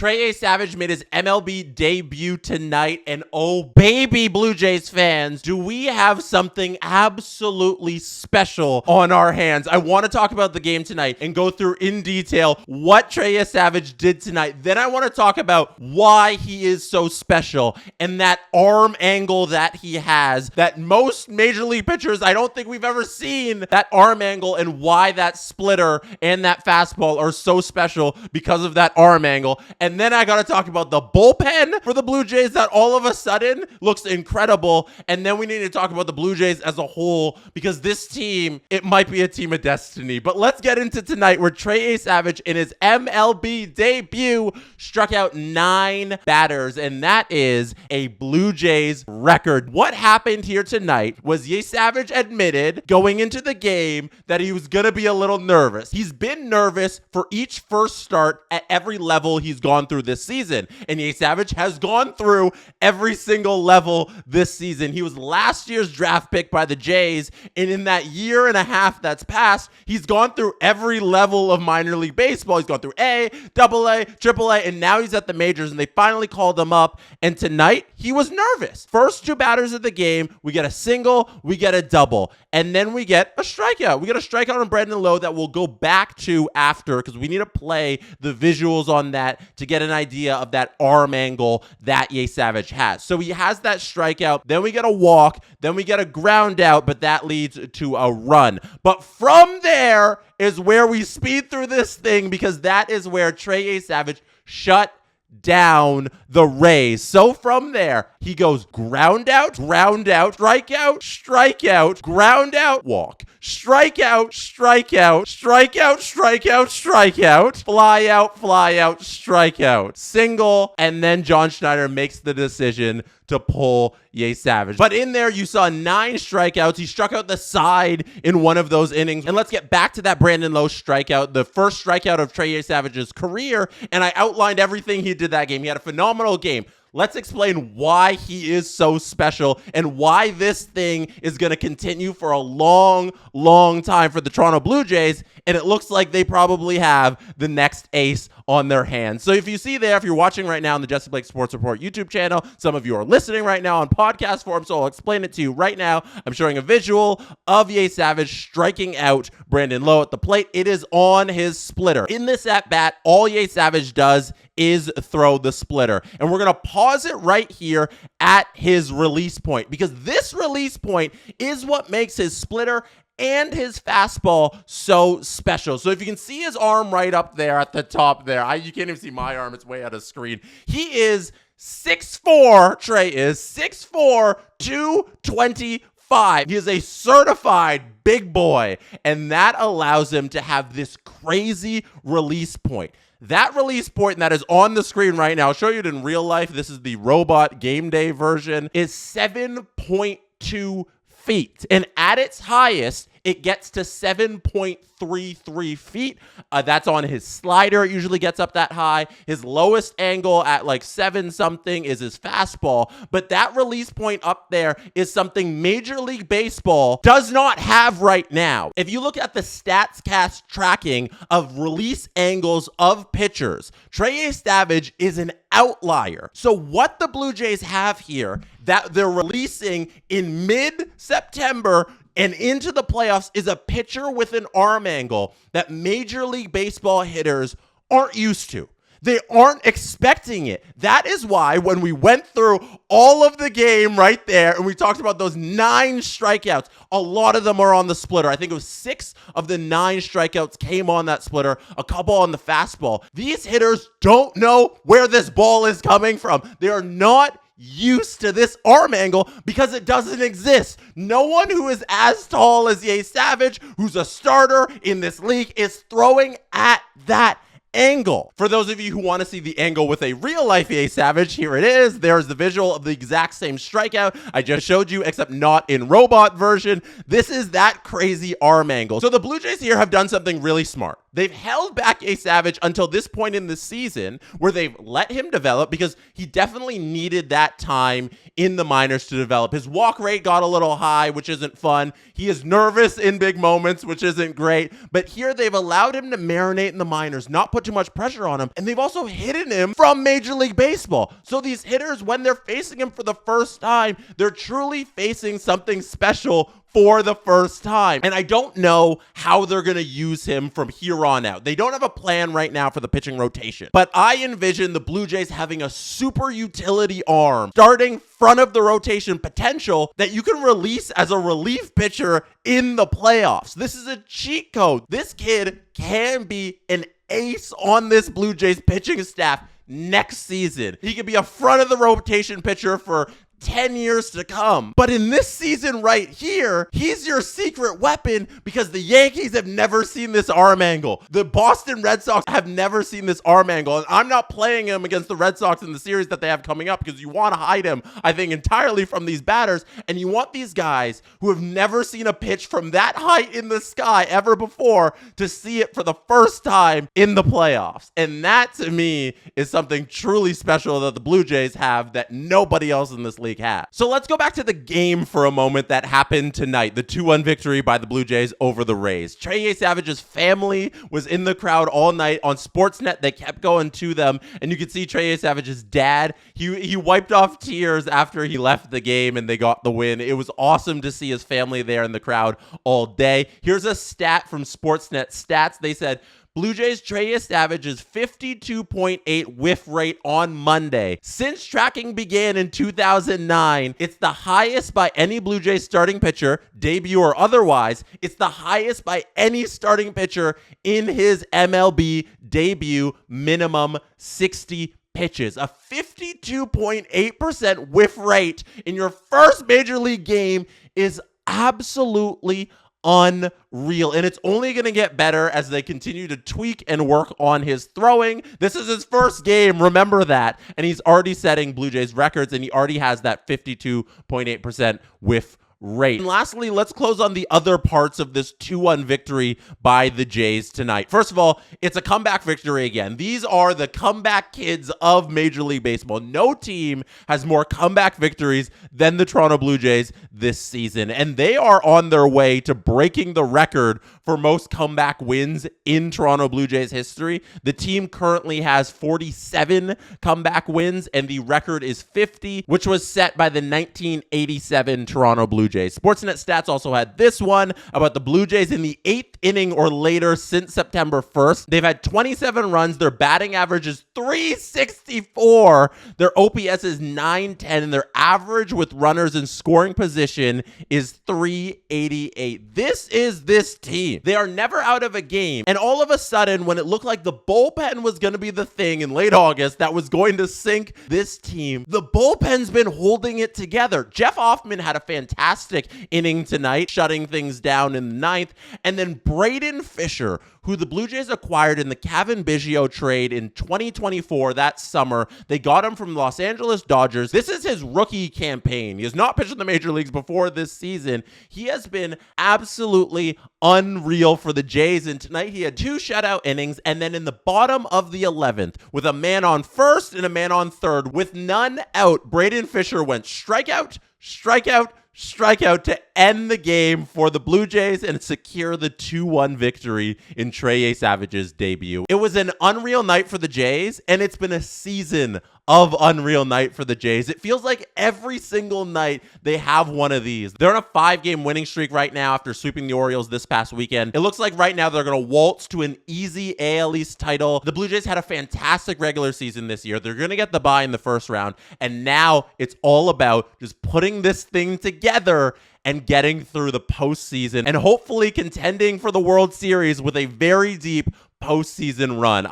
Trey Yesavage made his MLB debut tonight, and oh baby, Blue Jays fans, do we have something absolutely special on our hands. I want to talk about the game tonight and go through in detail what Trey Yesavage did tonight. Then I want to talk about why he is so special and that arm angle that he has that most major league pitchers, I don't think we've ever seen that arm angle, and why that splitter and that fastball are so special because of that arm angle. And then I got to talk about the bullpen for the Blue Jays that all of a sudden looks incredible. And then we need to talk about the Blue Jays as a whole, because this team, it might be a team of destiny. But let's get into tonight, where Trey Yesavage in his MLB debut struck out 9 batters, and that is a Blue Jays record. What happened here tonight was Yesavage admitted going into the game that he was going to be a little nervous. He's been nervous for each first start at every level he's gone through this season, and Yesavage has gone through every single level this season. He was last year's draft pick by the Jays, and in that year and a half that's passed, he's gone through every level of minor league baseball. He's gone through A, AA, AAA, and now he's at the majors, and they finally called him up, and tonight he was nervous. First 2 batters of the game, we get a single, we get a double, and then we get a strikeout. We get a strikeout on Brandon Lowe that we'll go back to after, because we need to play the visuals on that to get an idea of that arm angle that Yesavage has. So he has that strikeout, then we get a walk, then we get a ground out, but that leads to a run. But from there is where we speed through this thing, because that is where Trey Yesavage shut down the Rays. So from there, he goes ground out, strikeout, strikeout, ground out, walk, strikeout, strikeout, strikeout, strikeout, strikeout, fly out, strikeout, single, and then John Schneider makes the decision to pull Yesavage. But in there, you saw 9 strikeouts. He struck out the side in one of those innings. And let's get back to that Brandon Lowe strikeout, the first strikeout of Trey Yesavage's career. And I outlined everything he did that game. He had a phenomenal game. Let's explain why he is so special and why this thing is going to continue for a long, long time for the Toronto Blue Jays. And it looks like they probably have the next ace on their hands. So if you see there, if you're watching right now on the Jesse Blake Sports Report YouTube channel, some of you are listening right now on podcast form, so I'll explain it to you right now. I'm showing a visual of Yesavage striking out Brandon Lowe at the plate. It is on his splitter. In this at-bat, all Yesavage does is throw the splitter. And we're going to pause it right here at his release point, because this release point is what makes his splitter and his fastball so special. So if you can see his arm right up there at the top there, you can't even see my arm, it's way out of screen. He is 6'4", Trey is 6'4", 225. He is a certified big boy, and that allows him to have this crazy release point. That release point that is on the screen right now, I'll show you it in real life. This is the robot game day version, is 7.2 feet. And at its highest, it gets to 7.33 feet. That's on his slider. It usually gets up that high. His lowest angle at like 7 something is his fastball. But that release point up there is something Major League Baseball does not have right now. If you look at the StatsCast tracking of release angles of pitchers, Trey Yesavage is an outlier. So what the Blue Jays have here that they're releasing in mid-September and into the playoffs is a pitcher with an arm angle that Major League Baseball hitters aren't used to. They aren't expecting it. That is why when we went through all of the game right there and we talked about those 9 strikeouts, a lot of them are on the splitter. I think it was 6 of the 9 strikeouts came on that splitter, a couple on the fastball. These hitters don't know where this ball is coming from. They are not used to this arm angle because it doesn't exist. No one who is as tall as Yesavage, who's a starter in this league, is throwing at that angle. For those of you who want to see the angle with a real life Yesavage, here it is. There's the visual of the exact same strikeout I just showed you, except not in robot version. This is that crazy arm angle. So the Blue Jays here have done something really smart. They've held back Yesavage until this point in the season where they've let him develop because he definitely needed that time in the minors to develop. His walk rate got a little high, which isn't fun. He is nervous in big moments, which isn't great. But here they've allowed him to marinate in the minors, not put too much pressure on him. And they've also hidden him from Major League Baseball. So these hitters, when they're facing him for the first time, they're truly facing something special for the first time. And I don't know how they're going to use him from here on out. They don't have a plan right now for the pitching rotation. But I envision the Blue Jays having a super utility arm starting front of the rotation potential that you can release as a relief pitcher in the playoffs. This is a cheat code. This kid can be an ace on this Blue Jays pitching staff next season. He could be a front of the rotation pitcher for 10 years to come. But in this season right here, he's your secret weapon because the Yankees have never seen this arm angle. The Boston Red Sox have never seen this arm angle. And I'm not playing him against the Red Sox in the series that they have coming up because you want to hide him, I think, entirely from these batters. And you want these guys who have never seen a pitch from that height in the sky ever before to see it for the first time in the playoffs. And that, to me, is something truly special that the Blue Jays have that nobody else in this league has. So let's go back to the game for a moment that happened tonight, the 2-1 victory by the Blue Jays over the Rays. Trey Yesavage's family was in the crowd all night on Sportsnet. They kept going to them, and you could see Trey Yesavage's dad. He wiped off tears after he left the game and they got the win. It was awesome to see his family there in the crowd all day. Here's a stat from Sportsnet Stats. They said, Blue Jays Trey Yesavage's 52.8 whiff rate on Monday. Since tracking began in 2009, it's the highest by any Blue Jays starting pitcher, debut or otherwise. It's the highest by any starting pitcher in his MLB debut, minimum 60 pitches. A 52.8% whiff rate in your first major league game is absolutely unreal, and it's only going to get better as they continue to tweak and work on his throwing. This is his first game, remember that, and he's already setting Blue Jays records, and he already has that 52.8% whiff rate. And lastly, let's close on the other parts of this 2-1 victory by the Jays tonight. First of all, it's a comeback victory again. These are the comeback kids of Major League Baseball. No team has more comeback victories than the Toronto Blue Jays this season, and they are on their way to breaking the record for most comeback wins in Toronto Blue Jays history. The team currently has 47 comeback wins, and the record is 50, which was set by the 1987 Toronto Blue Jays. Sportsnet Stats also had this one about the Blue Jays in the 8th inning or later since September 1st. They've had 27 runs. Their batting average is .364. Their OPS is .910, and their average with runners in scoring position is .388. This is this team. They are never out of a game. And all of a sudden, when it looked like the bullpen was going to be the thing in late August that was going to sink this team, the bullpen's been holding it together. Jeff Hoffman had a fantastic inning tonight, shutting things down in the 9th. And then Braden Fisher, who the Blue Jays acquired in the Kevin Biggio trade in 2024, that summer. They got him from the Los Angeles Dodgers. This is his rookie campaign. He has not pitched in the major leagues before this season. He has been absolutely unreal for the Jays, and tonight he had 2 shutout innings, and then in the bottom of the 11th, with a man on first and a man on third, with none out, Braden Fisher went strikeout, strikeout, strikeout to end the game for the Blue Jays and secure the 2-1 victory in Trey Yesavage's debut. It was an unreal night for the Jays, and it's been a season of unreal night for the Jays. It feels like every single night they have one of these. They're on a 5-game winning streak right now after sweeping the Orioles this past weekend. It looks like right now they're going to waltz to an easy AL East title. The Blue Jays had a fantastic regular season this year. They're going to get the bye in the first round, and now it's all about just putting this thing together and getting through the postseason and hopefully contending for the World Series with a very deep postseason run.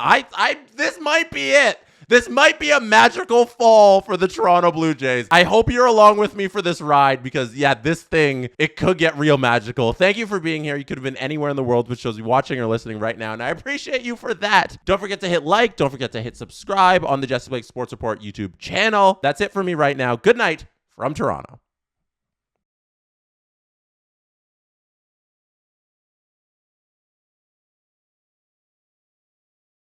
This might be it. This might be a magical fall for the Toronto Blue Jays. I hope you're along with me for this ride because, yeah, this thing, it could get real magical. Thank you for being here. You could have been anywhere in the world, which shows you watching or listening right now, and I appreciate you for that. Don't forget to hit like. Don't forget to hit subscribe on the Jesse Blake Sports Report YouTube channel. That's it for me right now. Good night from Toronto.